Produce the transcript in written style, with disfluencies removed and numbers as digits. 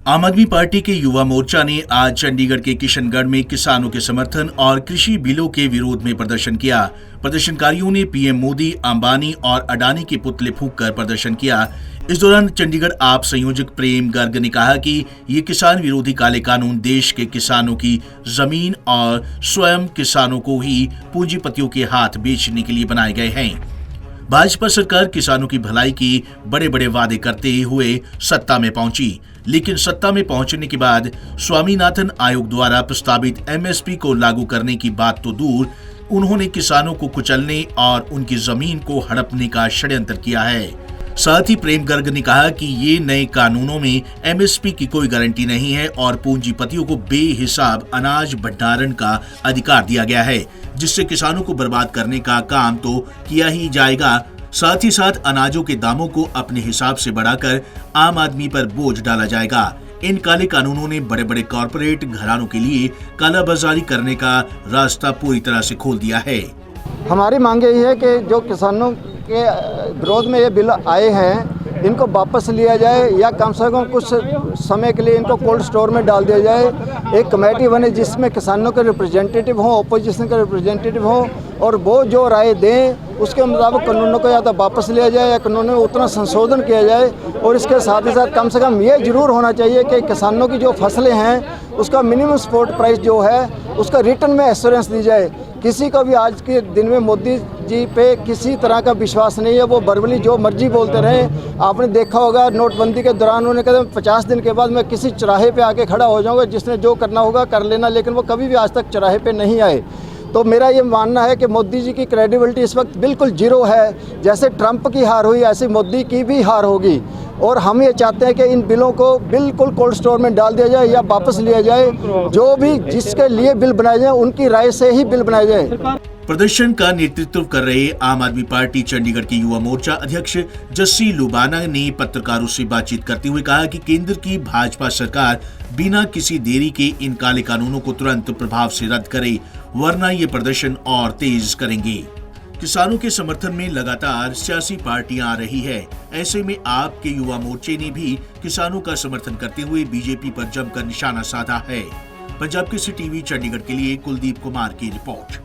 आम आदमी पार्टी के युवा मोर्चा ने आज चंडीगढ़ के किशनगढ़ में किसानों के समर्थन और कृषि बिलों के विरोध में प्रदर्शन किया। प्रदर्शनकारियों ने पीएम मोदी, अंबानी और अडानी के पुतले फूंककर प्रदर्शन किया। इस दौरान चंडीगढ़ आप संयोजक प्रेम गर्ग ने कहा कि ये किसान विरोधी काले कानून देश के किसानों की जमीन और स्वयं किसानों को ही पूंजीपतियों के हाथ बेचने के लिए बनाए गए हैं। भाजपा सरकार किसानों की भलाई की बड़े बड़े वादे करते हुए सत्ता में पहुंची, लेकिन सत्ता में पहुंचने के बाद स्वामीनाथन आयोग द्वारा प्रस्तावित एमएसपी को लागू करने की बात तो दूर, उन्होंने किसानों को कुचलने और उनकी जमीन को हड़पने का षड्यंत्र किया है। साथ ही प्रेम गर्ग ने कहा कि ये नए कानूनों में एमएसपी की कोई गारंटी नहीं है और पूंजीपतियों को बेहिसाब अनाज भंडारण का अधिकार दिया गया है, जिससे किसानों को बर्बाद करने का काम तो किया ही जाएगा। साथ ही साथ अनाजों के दामों को अपने हिसाब से बढ़ाकर आम आदमी पर बोझ डाला जाएगा। इन काले कानूनों ने बड़े बड़े कॉरपोरेट घरानों के लिए कालाबाजारी करने का रास्ता पूरी तरह से खोल दिया है। हमारी मांग यही है कि जो किसानों के विरोध में ये बिल आए हैं, इनको वापस लिया जाए या कम से कम कुछ समय के लिए इनको कोल्ड स्टोर में डाल दिया जाए। एक कमेटी बने जिसमें किसानों के रिप्रेजेंटेटिव हों, ओपोजिशन के रिप्रेजेंटेटिव हों, और वो जो राय दें उसके मुताबिक कानूनों को या तो वापस लिया जाए या कानून में उतना संशोधन किया जाए। और इसके साथ ही साथ कम से कम ये जरूर होना चाहिए कि किसानों की जो फसलें हैं उसका मिनिमम सपोर्ट प्राइस जो है उसका रिटर्न में एश्योरेंस दी जाए। किसी को भी आज के दिन में मोदी जी पे किसी तरह का विश्वास नहीं है। वो बर्बली जो मर्जी बोलते रहे। आपने देखा होगा नोटबंदी के दौरान उन्होंने कहा 50 दिन के बाद मैं किसी चौराहे पे आके खड़ा हो जाऊंगा, जिसने जो करना होगा कर लेना, लेकिन वो कभी भी आज तक चौराहे पे नहीं आए। तो मेरा ये मानना है कि मोदी जी की क्रेडिबिलिटी इस वक्त बिल्कुल जीरो है। जैसे ट्रंप की हार हुई ऐसे मोदी की भी हार होगी। और हम ये चाहते हैं कि इन बिलों को बिल्कुल कोल्ड स्टोर में डाल दिया जाए या वापस लिया जाए। जो भी जिसके लिए बिल बनाए जाए उनकी राय से ही बिल बनाए जाए। प्रदर्शन का नेतृत्व कर रहे आम आदमी पार्टी चंडीगढ़ के युवा मोर्चा अध्यक्ष जस्सी लुबाना ने पत्रकारों से बातचीत करते हुए कहा कि केंद्र की भाजपा सरकार बिना किसी देरी के इन काले कानूनों को तुरंत प्रभाव से रद्द करे, वरना ये प्रदर्शन और तेज करेंगे। किसानों के समर्थन में लगातार सियासी पार्टियां आ रही है। ऐसे में आपके युवा मोर्चे ने भी किसानों का समर्थन करते हुए बीजेपी पर जमकर निशाना साधा है। पंजाब केसरी टीवी चंडीगढ़ के लिए कुलदीप कुमार की रिपोर्ट।